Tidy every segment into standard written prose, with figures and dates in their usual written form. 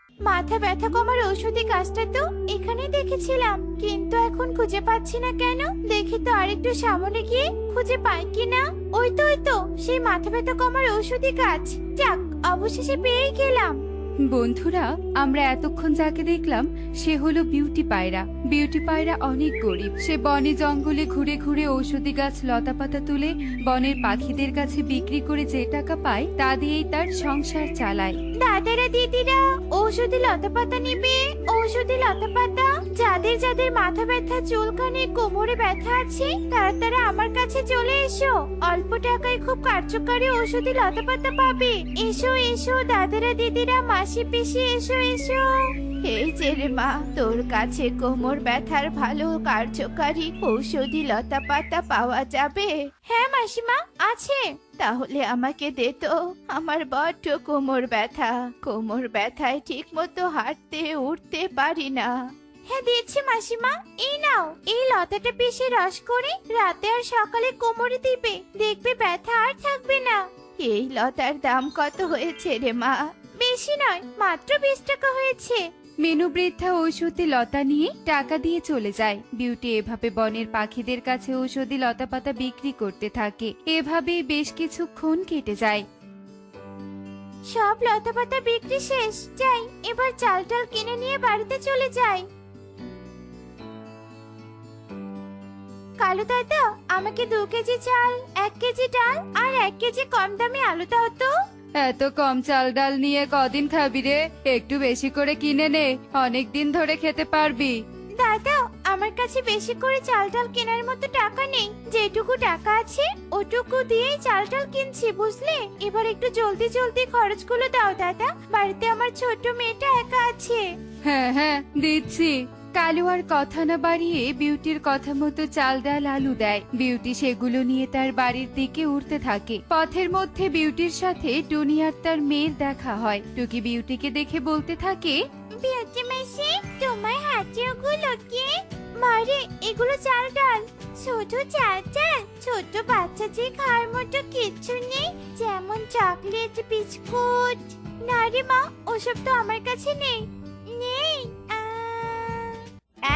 মাথা ব্যথা কমার ঔষধি গাছটা তো এখানে দেখেছিলাম, কিন্তু এখন খুঁজে পাচ্ছি না কেন। দেখি তো আরেকটু সামনে গিয়ে খুঁজে পাই কিনা। ওই তো সেই মাথা ব্যথা কমার ঔষধি গাছ। যাক, অবশেষে পেয়ে গেলাম। বন্ধুরা, আমরা এতক্ষণ যাকে দেখলাম সে হলো বিউটি পায়রা। বিউটি পায়রা অনেক গরিব। সে বনে জঙ্গলে ঘুরে ঘুরে ঔষধি গাছ লতাপাতা তুলে বনের পাখিদের কাছে বিক্রি করে যে টাকা পায় তা দিয়েই তার সংসার চালায়। দাদারা দিদিরা, ঔষধি লতাপাতা নিবে, ঔষধি লতাপাতা। যাদের যাদের মাথা ব্যথা, চুলকানি, কোমরে ব্যথা আছে তারা আমার কাছে চলে এসো। অল্প টাকায় খুব কার্যকরী ঔষধি লতাপাতা পাবে। এসো এসো দাদারা দিদিরা, মাসি পিসি, এসো এসো। এই যে রে মা, তোর কাছে কোমর ব্যথার ভালো কার্যকারী ঔষধি লতাপাতা পাওয়া যাবে? হ্যাঁ মাসিমা, আছে। তাহলে আমাকে দে তো, আমার বড্ড কোমর ব্যথা। কোমর ব্যথায় ঠিক মতো হাঁটতে উঠতে পারি না। হ্যাঁ দিচ্ছি মাসিমা, এই নাও। এই লতাটা পিষে রস করে রাতে আর সকালে কোমরে দিবে, দেখবে ব্যথা আর থাকবে না। এই লতার দাম কত হয়েছে রে মা? বেশি নয়, মাত্র 20 টাকা হয়েছে। মেনু বৃদ্ধা ঔষধি লতা নিয়ে টাকা দিয়ে চলে যায়। বিউটি এভাবে বনের পাখিদের কাছে ঔষধি লতা পাতা বিক্রি করতে থাকে। এভাবেই বেশ কিছুক্ষণ কেটে যায়। সব লতাপাতা বিক্রি শেষ। যাই, এবার চাল টাল কিনে নিয়ে বাড়িতে চলে যাই। কালু দাদা, আমাকে 2 কেজি চাল, 1 কেজি ডাল আর 1 কেজি কম দামি আলু দাও তো। এত কম চাল ডাল নিয়ে কদিন খাবি রে? একটু বেশি করে কিনে নে, অনেক দিন ধরে খেতে পারবি। দাদা, আমার কাছে বেশি করে চাল ডাল কেনার মতো টাকা নেই। যেটুকু টাকা আছে ওটুকু দিয়েই চাল ডাল কিনছি, বুঝলে? এবার একটু জলদি জলদি খরচগুলো দাও দাদা, বাড়িতে আমার ছোট মেয়েটা একা আছে। হ্যাঁ হ্যাঁ, দিচ্ছি। কালু আর কথা না বাড়িয়ে বিউটির কথা মতো চাল ডাল আলু দেয়। বিউটি সেগুলো নিয়ে তার বাড়ির দিকে উঠতে থাকে। পথের মধ্যে বিউটির সাথে টুনি আর তার মেয়ের দেখা হয়। টুকি বিউটিকে দেখে বলতে থাকে, বিউটি মাসি, তোমার হাতে ওগুলো কি? মারে, এগুলো চাল ডাল। ছোট চাল ডাল? ছোট বাচ্চা যে খাওয়ার মতো কিচ্ছু নেই, যেমন চকলেট, বিস্কুট? না রে মা, ওসব তো আমার কাছে নেই। নেই?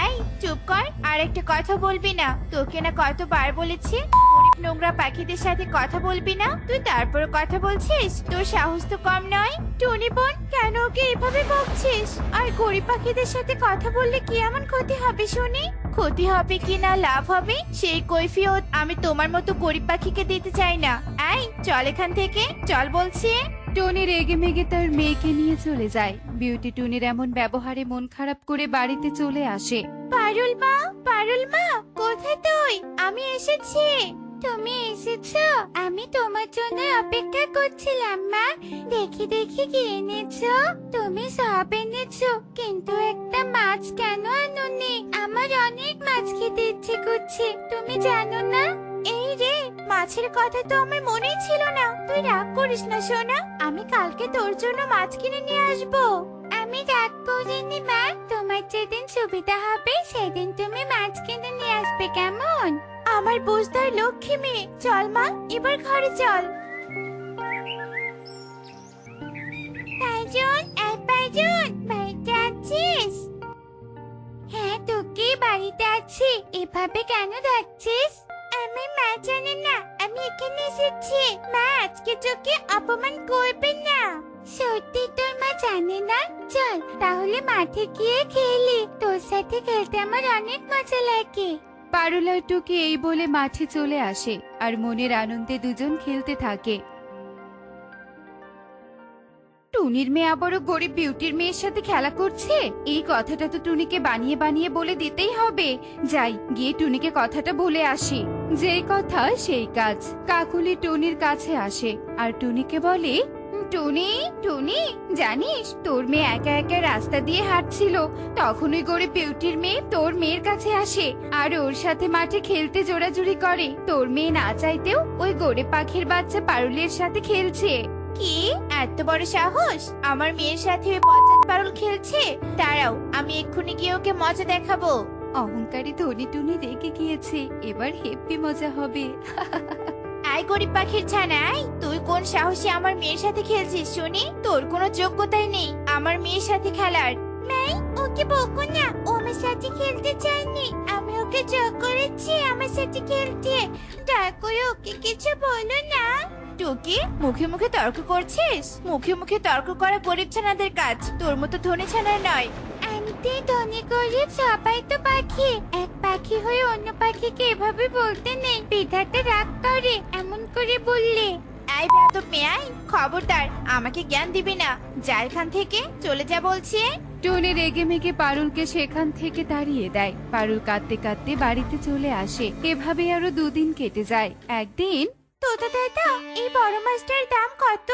এই চুপ কর, আর একটা কথা বলবি না। তোকে না কতবার বলেছি গরিব নোংরা পাখিদের সাথে কথা বলবি না, তুই তারপর কথা বলছিস? তোর সাহস তো কম নয়। টুনি বোন, কেন ওকে এভাবে বকছিস? আর গরিব পাখিদের সাথে কথা বললে কি এমন ক্ষতি হবে শুনি? ক্ষতি হবে কি না লাভ হবে সেই কৈফিয়ত আমি তোমার মতো গরিব পাখিকে দিতে চাই না। এই চল এখান থেকে, চল বলছি। টনি রেগে মেগে তার মেয়েকে নিয়ে চলে যায়। বিউটি টুনির এমন ব্যবহারে মন খারাপ করে বাড়িতে চলে আসে। পারুল মা, পারুল মা, কোথায় তুই? আমি এসেছি। তুমি এসেছো? আমি তোমার জন্য অপেক্ষা করছিলাম মা। দেখি দেখি কি এনেছো। তুমি সব এনেছো, কিন্তু একটা মাছ কেন আনোনি? আমার অনেক মাছ খেতে ইচ্ছে করছে, তুমি জানো না? এই রে, মাছের কথা তো আমার মনেই ছিল না। তুই রাগ করিস না সোনা, আমি কালকে তোর জন্য মাছ কিনে নিয়ে আসবো। আমি রাগ করিনি মা, তোমার যেদিন সুবিধা হবে সেদিন তুমি মাছ কিনে নিয়ে আসবে, কেমন? আমার বুঝদার লক্ষ্মী মেয়ে। চল মা, এবার ঘরে চল। পাইজন, এই পাইজন, বাড়িতে আছিস? হ্যাঁ তোকে বাড়িতে আছি। এভাবে কেন ডাকছিস? আমি মা জানি না, আমি এখানে এসেছি। মা আজকে তোকে অপমান করবে না। সত্যি তোর মা জানে না? চল তাহলে মাঠে গিয়ে খেলি, তোর সাথে খেলতে আমার অনেক মজা লাগে। পারুল আর টুকি এই বলে মাঠে চলে আসে আর মনের আনন্দে দুজন খেলতে থাকে। টুনির মেয়ে আবারও গরিব বিউটির মেয়ের সাথে খেলা করছে। এই কথাটা তো টুনিকে বানিয়ে বানিয়ে বলে দিতেই হবে। যাই, গিয়ে টুনিকে কথাটা বলে আসি। যেই কথা সেই কাজ। কাকুলি টুনির কাছে আসে আর টুনিকে বলে, টুনি টুনি, জানিস তোর মেয়ে একা একা রাস্তা দিয়ে হাঁটছিল, তখন ওই গরিব বিউটির মেয়ে তোর মেয়ের কাছে আসে আর ওর সাথে মাঠে খেলতে জোরাজুরি করে। তোর মেয়ে না চাইতেও ওই গরিব পাখির বাচ্চা পারুলের সাথে খেলছে। কি এত বড় সাহস? আমার মেয়ের সাথে ওই বজ্জাত পারুল খেলছে? দাঁড়াও, আমি এক্ষুনি গিয়ে ওকে মজা দেখাবো। অহংকারী ধনী টুনি রেগে গিয়েছে, এবার হেব্বি মজা হবে। আই গরিব পাখির ছানাই, তুই কোন সাহসে আমার মেয়ের সাথে খেলছিস শুনি? তোর কোনো যোগ্যতাই নেই আমার মেয়ের সাথে খেলার। মেয়ে, ওকে বকো না, ও আমার সাথে খেলতে চায়নি। আমি ওকে জোর করেছি আমার সাথে খেলতে। দয়া করে ওকে কিছু বলো না। টুকি, মুখে মুখে তর্ক করছিস? মুখে মুখে তর্ক করা গরিব ছানাদের কাজ, তোর মতো ধনী ছানার নয়। আন্টি, ধনী গরিব সবাই তো পাখি। এক পাখি হয়ে অন্য পাখিকে এভাবে বলতে নেই, বিধাতা রাগ করে এমন করে বললে। এই বেয়াদব মেয়ে, খবরদার আমাকে জ্ঞান দিবি না। যা এখান থেকে, চলে যা বলছি। টুনি রেগে মেগে পারুলকে সেখান থেকে তাড়িয়ে দেয়। পারুল কাঁদতে কাঁদতে বাড়িতে চলে আসে। এভাবে আরো 2 দিন কেটে যায়। একদিন, তোতা দাদা, এই বড় মাছটার দাম কত?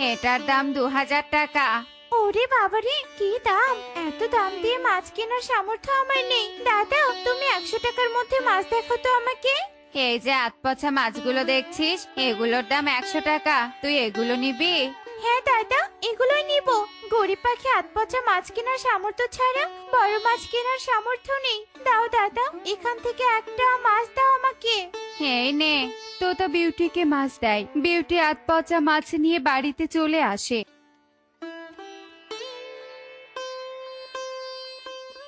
এটার দাম 2000 টাকা। ওরে বাবারে, কি দাম! এত দাম দিয়ে মাছ কেনার সামর্থ্য আমার নেই। দাদা, তুমি 100 টাকার মধ্যে মাছ দেখো তো আমাকে। এই যে আতপচা মাছগুলো দেখছিস, এগুলোর দাম 100 টাকা। তুই এগুলো নিবি? হ্যাঁ দাদা, এগুলোই নিব। গরিব পাখি আধপচা মাছ কেনার সামর্থ্য ছাড়া বড় মাছ কেনার সামর্থ্য নেই। দাও দাদা, এখান থেকে একটা মাছ দাও আমাকে। এই নে। তোতা বিউটিকে মাছ দেয়। বিউটি আতপচা মাছ নিয়ে বাড়িতে চলে আসে।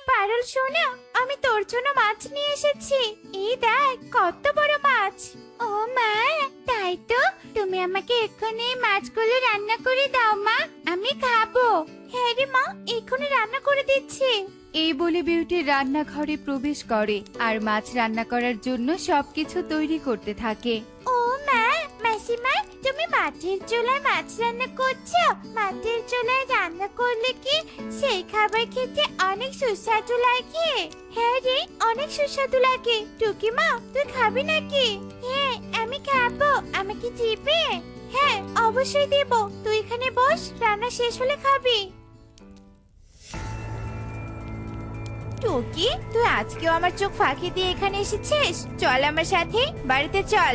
পারুল সোনা, আমি তোর জন্য মাছ নিয়ে এসেছি। এই দেখ কত বড় মাছ। ও মা, তাই তো? তুমি আমাকে এক্ষুনি এই মাছগুলো রান্না করে দাও মা, আমি খাবো। হ্যাঁ রে মা, এক্ষুনি রান্না করে দিচ্ছি। এই বলে বিউটি রান্নাঘরে প্রবেশ করে আর মাছ রান্না করার জন্য সবকিছু তৈরি করতে থাকে। ও মা, মাসিমা, তুমি মাটির চুলায় মাছ রান্না করছো? মাটির চুলায় রান্না করলে কি সেই খাবার খেতে অনেক সুস্বাদু লাগে? হ্যাঁ রে, অনেক সুস্বাদু লাগে। টুকি মা, তুই খাবি নাকি? হ্যাঁ, আমি খাবো। আমাকে দিবে? হ্যাঁ, অবশ্যই দেব। তুই এখানে বস, রান্না শেষ হলে খাবি। টুকি, তুই আজকেও আমার চোখ ফাঁকি দিয়ে এখানে এসেছিস? চল আমার সাথে, বাড়িতে চল।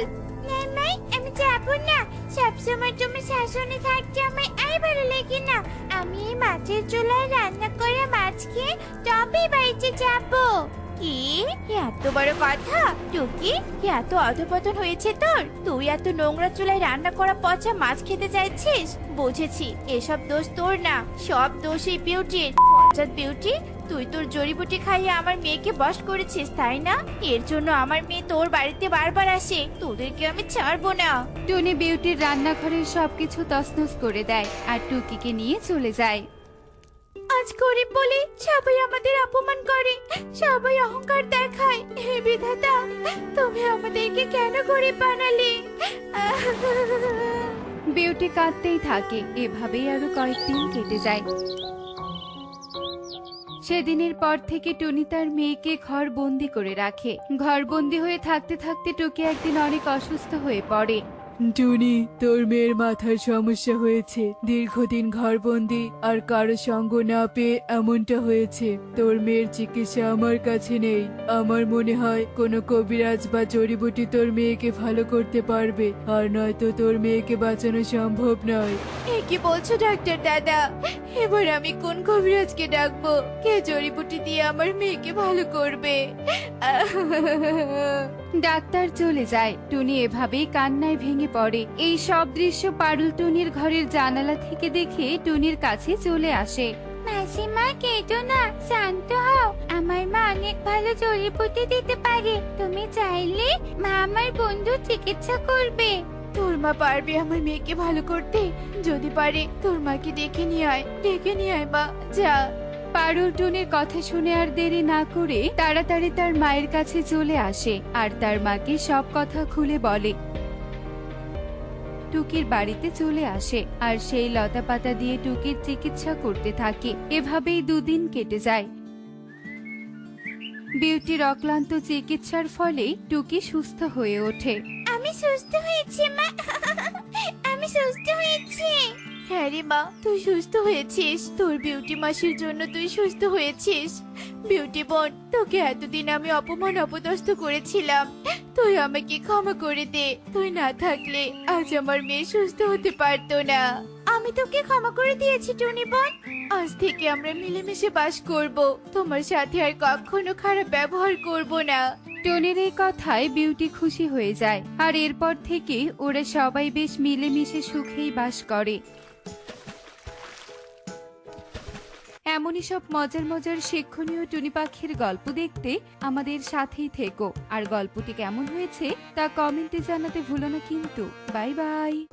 না মাই, আমি যাবো না। সবসময় তুমি শাসনে থাকতে আমার আর ভালো লাগে না। আমি এই মাছের চুলায় রান্না করা মাছ খেয়ে তবেই বাড়িতে যাবো। কি এত বড় কথা? টুকি, এত অধপতন হয়েছে তোর? তুই এত নোংরা চুলায় রান্না করা পচা মাছ খেতে চাইছিস? বুঝেছি, এসব দোষ তোর না, সব দোষ এই বিউটির। পঞ্চায়েত বিউটি, তুই তোর জড়িবুটি খাইয়ে আমার মেয়েকে বশ করেছিস, তাই না? এর জন্য আমার মেয়ে তোর বাড়িতে বারবার আসে। তোদেরকে আমি ছাড়বো না। টুনি বিউটির রান্নাঘরের সবকিছু তছনছ করে দেয় আর টুকিকে নিয়ে চলে যায়। আজ গরিব বলে সবাই আমাদের অপমান করে, সবাই অহংকার দেখায়। হে বিধাতা, তুমি আমাদেরকে কেন গরিব বানালে? বিউটি কাঁদতেই থাকে। এভাবেই আরো কয়েকদিন কেটে যায়। সেদিনের পর থেকে টুনি তার মেয়েকে ঘর বন্দি করে রাখে। ঘর বন্দি হয়ে থাকতে থাকতে টুকি একদিন অনেক অসুস্থ হয়ে পড়ে। টুনি, তোর মেয়ের মাথার সমস্যা হয়েছে। দীর্ঘদিন ঘরবন্দি আর কারো সঙ্গ না পেয়ে এমনটা হয়েছে। তোর মেয়ের চিকিৎসা আমার কাছে নেই। আমার মনে হয় কোনো কবিরাজ বা জড়িবুটি তোর মেয়েকে ভালো করতে পারবে, আর নয়তো তোর মেয়েকে বাঁচানো সম্ভব নয়। এ কি বলছো ডাক্তার দাদা? এবার আমি কোন কবিরাজকে ডাকবো? কে জড়িবুটি দিয়ে আমার মেয়েকে ভালো করবে? ডাক্তার চলে যায়। টুনি এভাবেই কান্নায় ভেঙে পড়ে। এই সব দৃশ্য পারুল টুনির ঘরের জানালা থেকে দেখে টুনির কাছে চলে আসে। মাসিমা, কেঁদো না, শান্ত হও। আমার মা অনেক ভালো জড়িবুটি দিতে পারে। তুমি চাইলে মা আমার বন্ধু চিকিৎসা করবে। তোর মা পারবে আমার মেয়েকে ভালো করতে? যদি পারে তোর মাকে ডেকে নিয়ে আয়, ডেকে নিয়ে আয় মা, যা। পারুল টুনির কথা শুনে আর দেরি না করে তাড়াতাড়ি তার মায়ের কাছে চলে আসে আর তার মাকে সব কথা খুলে বলে। টুকির বাড়িতে চলে আসে আর সেই লতা পাতা দিয়ে টুকির চিকিৎসা করতে থাকে। এভাবেই 2 দিন কেটে যায়। বিউটির অক্লান্ত চিকিৎসার ফলে টুকি সুস্থ হয়ে ওঠে। আমি সুস্থ হয়েছি মা, আমি সুস্থ হয়েছি। হ্যাঁ রে মা, তুই সুস্থ হয়েছিস। তোর বিউটি মাসির জন্য তুই সুস্থ হয়েছিস। বিউটি বোন, তোকে এতদিন আমি অপমান অপদস্থ করেছিলাম। তুই আমাকে ক্ষমা করে দে। তুই না থাকলে আজ আমার মেয়ে সুস্থ হতে পারতো না। আমি তোকে ক্ষমা করে দিয়েছি টুনি বোন। আজ থেকে আমরা মিলেমিশে বাস করব। তোমার সাথে আর কখনো খারাপ ব্যবহার করব না। টনির এই কথায় বিউটি খুশি হয়ে যায় আর এরপর থেকে ওরা সবাই বেশ মিলেমিশে সুখেই বাস করে। এমনই সব মজার মজার শিক্ষণীয় টুনি পাখির গল্প দেখতে আমাদের সাথেই থেকো। আর গল্পটি কেমন হয়েছে তা কমেন্টে জানাতে ভুলো না কিন্তু। Bye bye.